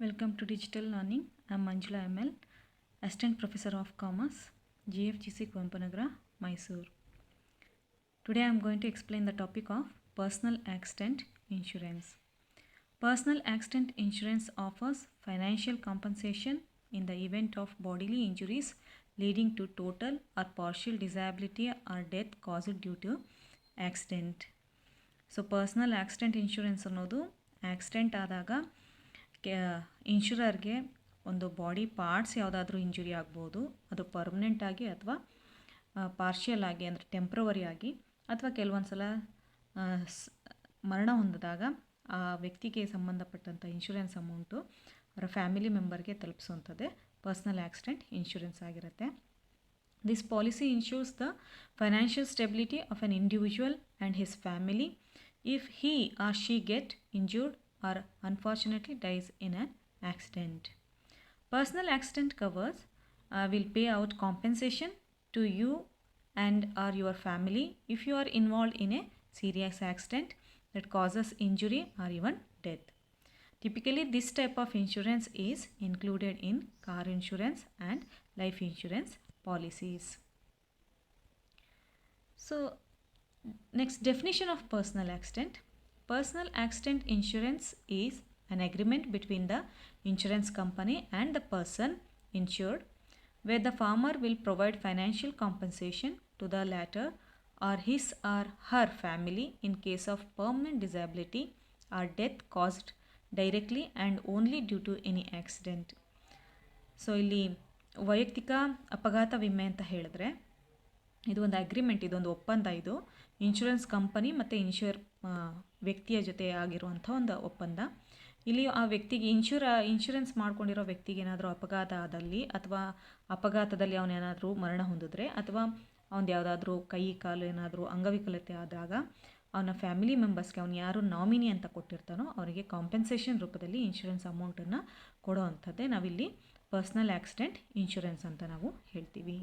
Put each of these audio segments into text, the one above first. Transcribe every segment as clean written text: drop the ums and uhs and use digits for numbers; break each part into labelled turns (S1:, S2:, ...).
S1: Welcome to Digital Learning. I am Manjula ML, Assistant Professor of Commerce, GFGC Kuvempapu, Mysore. Today I am going to explain the topic of personal accident insurance. Personal accident insurance offers financial compensation in the event of bodily injuries leading to total or partial disability or death caused due to accident. So personal accident insurance ಅನ್ನೋದು accident ಆದಾಗ ಇನ್ಶೂರರ್ಗೆ ಒಂದು body parts ಯಾವುದಾದ್ರೂ injury ಆಗ್ಬೋದು, ಅದು ಪರ್ಮನೆಂಟಾಗಿ ಅಥವಾ partial ಆಗಿ ಅಂದರೆ temporary ಆಗಿ ಅಥವಾ ಕೆಲವೊಂದು ಸಲ ಮರಣ ಹೊಂದಿದಾಗ ಆ ವ್ಯಕ್ತಿಗೆ ಸಂಬಂಧಪಟ್ಟಂಥ ಇನ್ಶೂರೆನ್ಸ್ ಅಮೌಂಟು ಅವರ ಫ್ಯಾಮಿಲಿ ಮೆಂಬರ್ಗೆ ತಲುಪಿಸುವಂಥದ್ದೇ ಪರ್ಸ್ನಲ್ ಆಕ್ಸಿಡೆಂಟ್ ಇನ್ಶೂರೆನ್ಸ್ ಆಗಿರುತ್ತೆ. This policy ensures the financial stability of an individual and his family if he or she get injured or unfortunately dies in an accident. Personal accident covers will pay out compensation to you and or your family if you are involved in a serious accident that causes injury or even death. Typically, this type of insurance is included in car insurance and life insurance policies. So, next definition of personal accident. Personal accident insurance is an agreement between the insurance company and the person insured where the farmer will provide financial compensation to the latter or his or her family in case of permanent disability or death caused directly and only due to any accident. So ಇಲ್ಲಿ ವೈಯಕ್ತಿಕ ಅಪಘಾತ ವಿಮೆ ಅಂತ ಹೇಳಿದ್ರೆ ಇದು ಒಂದು agreement, ಇದೊಂದು ಒಪ್ಪಂದ. ಇದು ಇನ್ಶೂರೆನ್ಸ್ ಕಂಪನಿ ಮತ್ತು ವ್ಯಕ್ತಿಯ ಜೊತೆ ಆಗಿರುವಂಥ ಒಂದು ಒಪ್ಪಂದ. ಇಲ್ಲಿ ಆ ವ್ಯಕ್ತಿಗೆ ಇನ್ಶೂರೆನ್ಸ್ ಮಾಡ್ಕೊಂಡಿರೋ ವ್ಯಕ್ತಿಗೆ ಏನಾದರೂ ಅಪಘಾತ ಆದಲ್ಲಿ ಅಥವಾ ಅಪಘಾತದಲ್ಲಿ ಅವನೇನಾದರೂ ಮರಣ ಹೊಂದಿದ್ರೆ ಅಥವಾ ಅವನು ಯಾವುದಾದ್ರೂ ಕೈ ಕಾಲು ಏನಾದರೂ ಅಂಗವಿಕಲತೆ ಆದಾಗ ಅವನ ಫ್ಯಾಮಿಲಿ ಮೆಂಬರ್ಸ್ಗೆ ಅವನು ಯಾರು ನಾಮಿನಿ ಅಂತ ಕೊಟ್ಟಿರ್ತಾನೋ ಅವರಿಗೆ ಕಾಂಪೆನ್ಸೇಷನ್ ರೂಪದಲ್ಲಿ ಇನ್ಶೂರೆನ್ಸ್ ಅಮೌಂಟನ್ನು ಕೊಡೋ ಅಂಥದ್ದೇ ನಾವಿಲ್ಲಿ ಪರ್ಸ್ನಲ್ ಆಕ್ಸಿಡೆಂಟ್ ಇನ್ಶೂರೆನ್ಸ್ ಅಂತ ನಾವು ಹೇಳ್ತೀವಿ.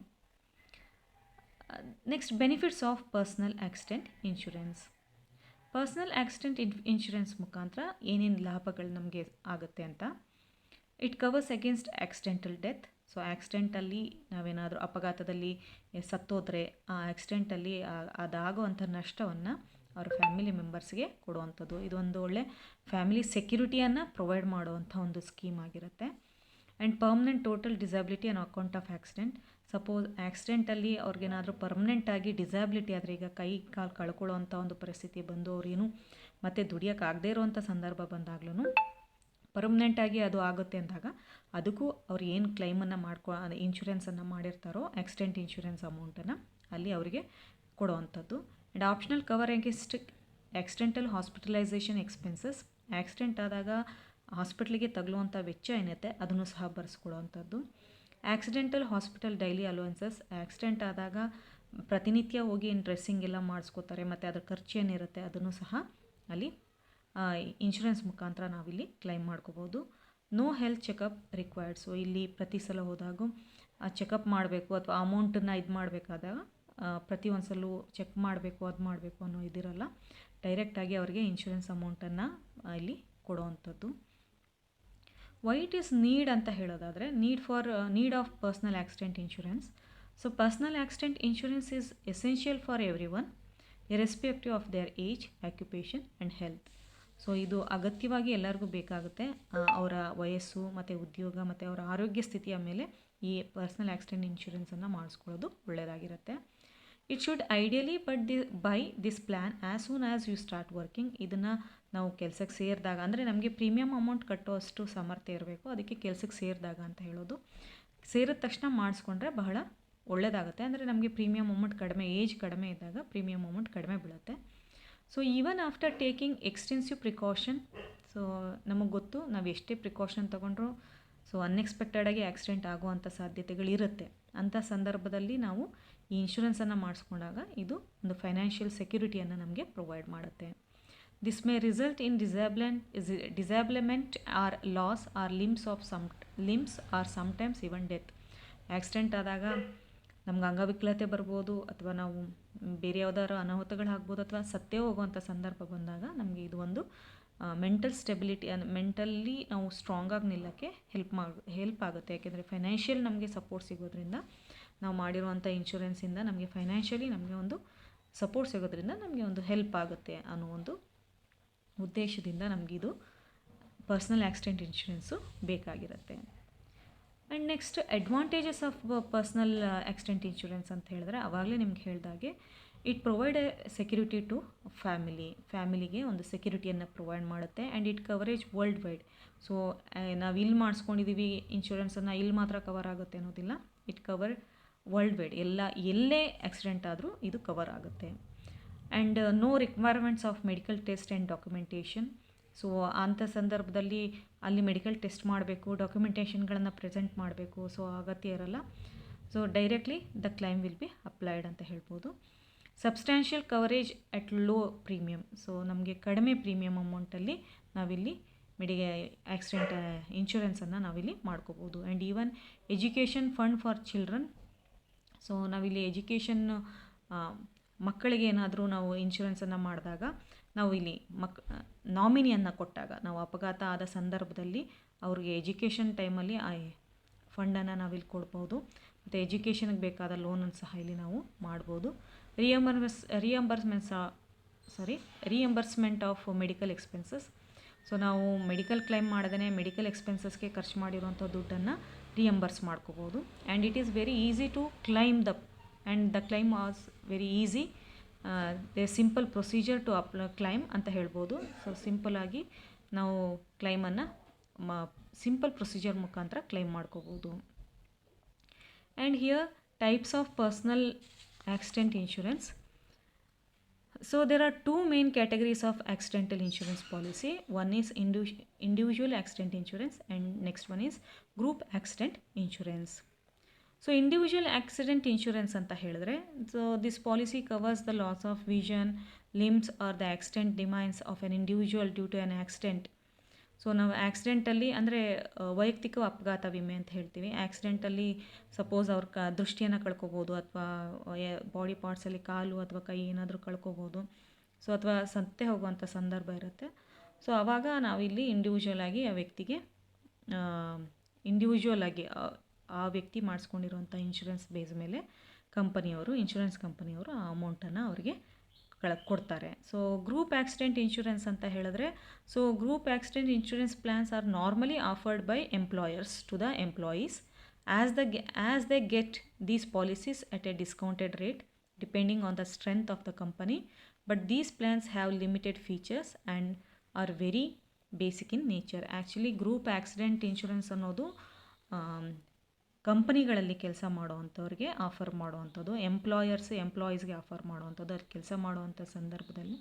S1: Next benefits of personal accident insurance. Personal accident insurance ಮುಖಾಂತರ ಏನೇನು ಲಾಭಗಳು ನಮಗೆ ಆಗುತ್ತೆ ಅಂತ. It covers against accidental death. So ಆಕ್ಸಿಡೆಂಟಲ್ಲಿ ನಾವೇನಾದರೂ ಅಪಘಾತದಲ್ಲಿ ಸತ್ತೋದ್ರೆ ಆ ಆಕ್ಸಿಡೆಂಟಲ್ಲಿ ಅದಾಗುವಂಥ ನಷ್ಟವನ್ನು ಅವ್ರ ಫ್ಯಾಮಿಲಿ ಮೆಂಬರ್ಸ್ಗೆ ಕೊಡುವಂಥದ್ದು. ಇದೊಂದು ಒಳ್ಳೆ ಫ್ಯಾಮಿಲಿ ಸೆಕ್ಯೂರಿಟಿಯನ್ನು ಪ್ರೊವೈಡ್ ಮಾಡುವಂಥ ಒಂದು ಸ್ಕೀಮ್ ಆಗಿರುತ್ತೆ. And permanent total disability on account of accident. Suppose ಆಕ್ಸಿಡೆಂಟಲ್ಲಿ ಅವ್ರಿಗೇನಾದರೂ ಪರ್ಮನೆಂಟಾಗಿ ಡಿಸಬಿಲಿಟಿ ಆದರೆ, ಈಗ ಕೈ ಕಾಲು ಕಳ್ಕೊಳ್ಳೋವಂಥ ಒಂದು ಪರಿಸ್ಥಿತಿ ಬಂದು ಅವ್ರೇನು ಮತ್ತೆ ದುಡಿಯೋಕ್ಕಾಗದೇ ಇರೋವಂಥ ಸಂದರ್ಭ ಬಂದಾಗ್ಲೂ ಪರ್ಮನೆಂಟಾಗಿ ಅದು ಆಗುತ್ತೆ ಅಂದಾಗ ಅದಕ್ಕೂ ಅವ್ರು ಏನು ಕ್ಲೈಮನ್ನು ಇನ್ಶೂರೆನ್ಸನ್ನು ಮಾಡಿರ್ತಾರೋ ಆಕ್ಸಿಡೆಂಟ್ ಇನ್ಶೂರೆನ್ಸ್ ಅಮೌಂಟನ್ನು ಅಲ್ಲಿ ಅವರಿಗೆ ಕೊಡುವಂಥದ್ದು. And optional cover against accidental hospitalisation expenses. Accident ಆದಾಗ ಹಾಸ್ಪಿಟ್ಲಿಗೆ ತಗಲುವಂಥ ವೆಚ್ಚ ಏನಿರುತ್ತೆ ಅದನ್ನು ಸಹ ಬರೆಸ್ಕೊಡುವಂಥದ್ದು. Accidental hospital daily allowances. Accident ಆದಾಗ ಪ್ರತಿನಿತ್ಯ ಹೋಗಿ ಏನು ಡ್ರೆಸ್ಸಿಂಗ್ ಎಲ್ಲ ಮಾಡಿಸ್ಕೋತಾರೆ ಮತ್ತು ಅದರ ಖರ್ಚು ಏನಿರುತ್ತೆ ಅದನ್ನು ಸಹ ಅಲ್ಲಿ ಇನ್ಶೂರೆನ್ಸ್ ಮುಖಾಂತರ ನಾವಿಲ್ಲಿ ಕ್ಲೈಮ್ ಮಾಡ್ಕೋಬೋದು. No health checkup required. So ಇಲ್ಲಿ ಪ್ರತಿ ಸಲ ಹೋದಾಗೂ ಚೆಕಪ್ ಮಾಡಬೇಕು ಅಥವಾ ಅಮೌಂಟನ್ನು ಇದು ಮಾಡಬೇಕಾದಾಗ ಪ್ರತಿ ಒಂದು ಸಲ ಚೆಕ್ ಮಾಡಬೇಕು ಅದು ಮಾಡಬೇಕು ಅನ್ನೋ ಇದಿರಲ್ಲ. ಡೈರೆಕ್ಟಾಗಿ ಅವರಿಗೆ ಇನ್ಶೂರೆನ್ಸ್ ಅಮೌಂಟನ್ನು ಇಲ್ಲಿ ಕೊಡುವಂಥದ್ದು. ವೈ ಇಟ್ ಈಸ್ ನೀಡ್ ಅಂತ ಹೇಳೋದಾದರೆ, need of personal accident insurance. So personal accident insurance is essential for every one irrespective of their age, occupation and health. So ಇದು ಅಗತ್ಯವಾಗಿ ಎಲ್ಲರಿಗೂ ಬೇಕಾಗುತ್ತೆ. ಅವರ ವಯಸ್ಸು ಮತ್ತು ಉದ್ಯೋಗ ಮತ್ತು ಅವರ ಆರೋಗ್ಯ ಸ್ಥಿತಿಯ ಮೇಲೆ ಈ ಪರ್ಸ್ನಲ್ ಆಕ್ಸಿಡೆಂಟ್ ಇನ್ಶೂರೆನ್ಸನ್ನು ಮಾಡಿಸ್ಕೊಳ್ಳೋದು ಒಳ್ಳೆಯದಾಗಿರುತ್ತೆ. It should ideally buy this plan as soon as you start working. ಇದನ್ನು ನಾವು ಕೆಲಸಕ್ಕೆ ಸೇರಿದಾಗ, ಅಂದರೆ ನಮಗೆ ಪ್ರೀಮಿಯಮ್ ಅಮೌಂಟ್ ಕಟ್ಟೋಷ್ಟು ಸಾಮರ್ಥ್ಯ ಇರಬೇಕು, ಅದಕ್ಕೆ ಕೆಲಸಕ್ಕೆ ಸೇರಿದಾಗ ಅಂತ ಹೇಳೋದು. ಸೇರಿದ ತಕ್ಷಣ ಮಾಡಿಸ್ಕೊಂಡ್ರೆ ಬಹಳ ಒಳ್ಳೆಯದಾಗುತ್ತೆ. ಅಂದರೆ ನಮಗೆ ಪ್ರೀಮಿಯಮ್ ಅಮೌಂಟ್ ಕಡಿಮೆ, ಏಜ್ ಕಡಿಮೆ ಇದ್ದಾಗ ಪ್ರೀಮಿಯಮ್ ಅಮೌಂಟ್ ಕಡಿಮೆ ಬೀಳುತ್ತೆ. So even after taking extensive precaution. So ನಮಗೆ ಗೊತ್ತು ನಾವು ಎಷ್ಟೇ ಪ್ರಿಕಾಷನ್ ತೊಗೊಂಡ್ರು ಸೊ ಅನ್ಎಕ್ಸ್ಪೆಕ್ಟೆಡಾಗಿ ಆಕ್ಸಿಡೆಂಟ್ ಆಗುವಂಥ ಸಾಧ್ಯತೆಗಳಿರುತ್ತೆ. ಅಂಥ ಸಂದರ್ಭದಲ್ಲಿ ನಾವು ಈ ಇನ್ಶೂರೆನ್ಸನ್ನು ಮಾಡಿಸ್ಕೊಂಡಾಗ ಇದು ಒಂದು ಫೈನಾನ್ಷಿಯಲ್ ಸೆಕ್ಯೂರಿಟಿಯನ್ನು ನಮಗೆ ಪ್ರೊವೈಡ್ ಮಾಡುತ್ತೆ. This may result in disablement or loss or limbs or sometimes even death. Accident ಆದಾಗ ನಮ್ಗೆ ಅಂಗವಿಕಲತೆ ಬರ್ಬೋದು ಅಥವಾ ನಾವು ಬೇರೆ ಯಾವುದಾದ್ರು ಅನಾಹುತಗಳಾಗ್ಬೋದು ಅಥವಾ ಸತ್ತೇ ಹೋಗುವಂಥ ಸಂದರ್ಭ ಬಂದಾಗ ನಮಗೆ ಇದು ಒಂದು ಮೆಂಟಲ್ ಸ್ಟೆಬಿಲಿಟಿ ಮೆಂಟಲ್ಲಿ ನಾವು ಸ್ಟ್ರಾಂಗಾಗಿ ನಿಲ್ಲೋಕ್ಕೆ ಹೆಲ್ಪ್ ಆಗುತ್ತೆ. ಯಾಕೆಂದರೆ ಫೈನಾನ್ಷಿಯಲ್ ನಮಗೆ ಸಪೋರ್ಟ್ ಸಿಗೋದ್ರಿಂದ, ನಾವು ಮಾಡಿರುವಂಥ ಇನ್ಶೂರೆನ್ಸಿಂದ ನಮಗೆ ಫೈನಾನ್ಷಿಯಲಿ ನಮಗೆ ಒಂದು ಸಪೋರ್ಟ್ ಸಿಗೋದ್ರಿಂದ ನಮಗೆ ಒಂದು ಹೆಲ್ಪ್ ಆಗುತ್ತೆ ಅನ್ನೋ ಒಂದು ಉದ್ದೇಶದಿಂದ ನಮಗಿದು ಪರ್ಸ್ನಲ್ ಆಕ್ಸಿಡೆಂಟ್ ಇನ್ಶೂರೆನ್ಸು ಬೇಕಾಗಿರುತ್ತೆ. And next advantages of personal accident insurance ಅಂತ ಹೇಳಿದ್ರೆ, ಆವಾಗಲೇ ನಿಮ್ಗೆ ಹೇಳಿದಾಗೆ it provide a security to ಫ್ಯಾಮಿಲಿಗೆ ಒಂದು ಸೆಕ್ಯೂರಿಟಿಯನ್ನು ಪ್ರೊವೈಡ್ ಮಾಡುತ್ತೆ. And it coverage world wide. So ನಾವು ಇಲ್ಲಿ ಮಾಡಿಸ್ಕೊಂಡಿದ್ದೀವಿ ಇನ್ಶೂರೆನ್ಸನ್ನು, ಇಲ್ಲಿ ಮಾತ್ರ ಕವರ್ ಆಗುತ್ತೆ ಅನ್ನೋದಿಲ್ಲ. ಇಟ್ ಕವರ್ ವರ್ಲ್ಡ್ ವೈಡ್, ಎಲ್ಲೇ ಆಕ್ಸಿಡೆಂಟ್ ಆದರೂ ಇದು ಕವರ್ ಆಗುತ್ತೆ. And no requirements of medical test and documentation. So ಅಂಥ ಸಂದರ್ಭದಲ್ಲಿ ಅಲ್ಲಿ ಮೆಡಿಕಲ್ ಟೆಸ್ಟ್ ಮಾಡಬೇಕು, ಡಾಕ್ಯುಮೆಂಟೇಷನ್ಗಳನ್ನು ಪ್ರೆಸೆಂಟ್ ಮಾಡಬೇಕು, ಸೊ ಅಗತ್ಯ ಇರಲ್ಲ. So directly the claim will be applied ಅಂತ ಹೇಳ್ಬೋದು. Substantial coverage at low premium. So ನಮಗೆ ಕಡಿಮೆ ಪ್ರೀಮಿಯಮ್ ಅಮೌಂಟಲ್ಲಿ ನಾವಿಲ್ಲಿ ಆಕ್ಸಿಡೆಂಟ್ ಇನ್ಶೂರೆನ್ಸನ್ನು ನಾವಿಲ್ಲಿ ಮಾಡ್ಕೋಬೋದು. And even education fund for children. So ನಾವಿಲ್ಲಿ ಎಜುಕೇಷನ್ ಮಕ್ಕಳಿಗೆ ಏನಾದರೂ ನಾವು ಇನ್ಶೂರೆನ್ಸನ್ನು ಮಾಡಿದಾಗ, ನಾವು ಇಲ್ಲಿ ನಾಮಿನಿಯನ್ನು ಕೊಟ್ಟಾಗ, ನಾವು ಅಪಘಾತ ಆದ ಸಂದರ್ಭದಲ್ಲಿ ಅವ್ರಿಗೆ ಎಜುಕೇಷನ್ ಟೈಮಲ್ಲಿ ಆ ಫಂಡನ್ನು ನಾವಿಲ್ಲಿ ಕೊಡ್ಬೋದು. ಮತ್ತು ಎಜುಕೇಷನ್ಗೆ ಬೇಕಾದ ಲೋನನ್ನು ಸಹ ಇಲ್ಲಿ ನಾವು ಮಾಡ್ಬೋದು. Reimbursement of medical expenses. So ನಾವು ಮೆಡಿಕಲ್ ಕ್ಲೈಮ್ ಮಾಡದೇ ಮೆಡಿಕಲ್ ಎಕ್ಸ್ಪೆನ್ಸಸ್ಗೆ ಖರ್ಚು ಮಾಡಿರುವಂಥ ದುಡ್ಡನ್ನು ರಿಯಂಬರ್ಸ್ ಮಾಡ್ಕೋಬೋದು. And it is very easy to claim the claim was very easy. They simple procedure to claim ಅಂತ ಹೇಳ್ಬೋದು. ಸೊ ಸಿಂಪಲಾಗಿ ನಾವು ಕ್ಲೈಮನ್ನು ಸಿಂಪಲ್ ಪ್ರೊಸೀಜರ್ ಮುಖಾಂತರ ಕ್ಲೈಮ್ ಮಾಡ್ಕೋಬೋದು. And here types of personal accident insurance. So there are two main categories of accidental insurance policy. One is individual accident insurance and next one is group accident insurance. So individual accident insurance anta helidre, so this policy covers the loss of vision, limbs or the accident demise of an individual due to an accident. So ನಾವು ಆಕ್ಸಿಡೆಂಟಲ್ಲಿ ಅಂದರೆ ವೈಯಕ್ತಿಕ ಅಪಘಾತ ವಿಮೆ ಅಂತ ಹೇಳ್ತೀವಿ. ಆಕ್ಸಿಡೆಂಟಲ್ಲಿ suppose ಅವ್ರ ದೃಷ್ಟಿಯನ್ನು ಕಳ್ಕೊಬೋದು, ಅಥವಾ ಬಾಡಿ ಪಾರ್ಟ್ಸಲ್ಲಿ ಕಾಲು ಅಥವಾ ಕೈ ಏನಾದರೂ ಕಳ್ಕೊಬೋದು. ಸೊ ಅಥವಾ ಸತ್ತೇ ಹೋಗುವಂಥ ಸಂದರ್ಭ ಇರುತ್ತೆ. ಸೊ ಆವಾಗ ನಾವಿಲ್ಲಿ ಇಂಡಿವಿಜುವಲ್ ಆಗಿ ಆ ವ್ಯಕ್ತಿಗೆ ಆ ವ್ಯಕ್ತಿ ಮಾಡಿಸ್ಕೊಂಡಿರುವಂಥ ಇನ್ಶೂರೆನ್ಸ್ ಬೇಸ್ ಮೇಲೆ ಇನ್ಶೂರೆನ್ಸ್ ಕಂಪನಿಯವರು ಆ ಅಮೌಂಟನ್ನು ಅವರಿಗೆ ಕೊಡ್ತಾರೆ. ಸೊ ಗ್ರೂಪ್ ಆಕ್ಸಿಡೆಂಟ್ ಇನ್ಶೂರೆನ್ಸ್ ಅಂತ ಹೇಳಿದ್ರೆ, so group accident insurance plans are normally offered by employers to the employees as they get these policies at a discounted rate depending on the strength of the company, but these plans have limited features and are very basic in nature. Actually group accident insurance ಅನ್ನೋದು ಕಂಪನಿಗಳಲ್ಲಿ ಕೆಲಸ ಮಾಡೋವಂಥವ್ರಿಗೆ offer ಮಾಡುವಂಥದ್ದು, ಎಂಪ್ಲಾಯೀಸ್ಗೆ offer ಮಾಡುವಂಥದ್ದು. ಅಲ್ಲಿ ಕೆಲಸ ಮಾಡುವಂಥ ಸಂದರ್ಭದಲ್ಲಿ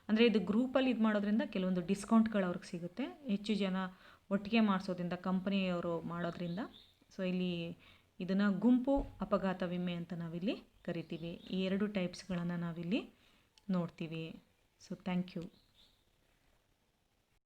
S1: ಅಂದರೆ ಇದು ಗ್ರೂಪಲ್ಲಿ ಇದು ಮಾಡೋದ್ರಿಂದ ಕೆಲವೊಂದು ಡಿಸ್ಕೌಂಟ್ಗಳು ಅವ್ರಿಗೆ ಸಿಗುತ್ತೆ. ಹೆಚ್ಚು ಜನ ಒಟ್ಟಿಗೆ ಮಾಡಿಸೋದ್ರಿಂದ, ಕಂಪನಿಯವರು ಮಾಡೋದ್ರಿಂದ. ಸೊ ಇಲ್ಲಿ ಇದನ್ನು ಗುಂಪು ಅಪಘಾತ ವಿಮೆ ಅಂತ ನಾವಿಲ್ಲಿ ಕರಿತೀವಿ. ಈ ಎರಡು ಟೈಪ್ಸ್ಗಳನ್ನು ನಾವಿಲ್ಲಿ ನೋಡ್ತೀವಿ. So thank you.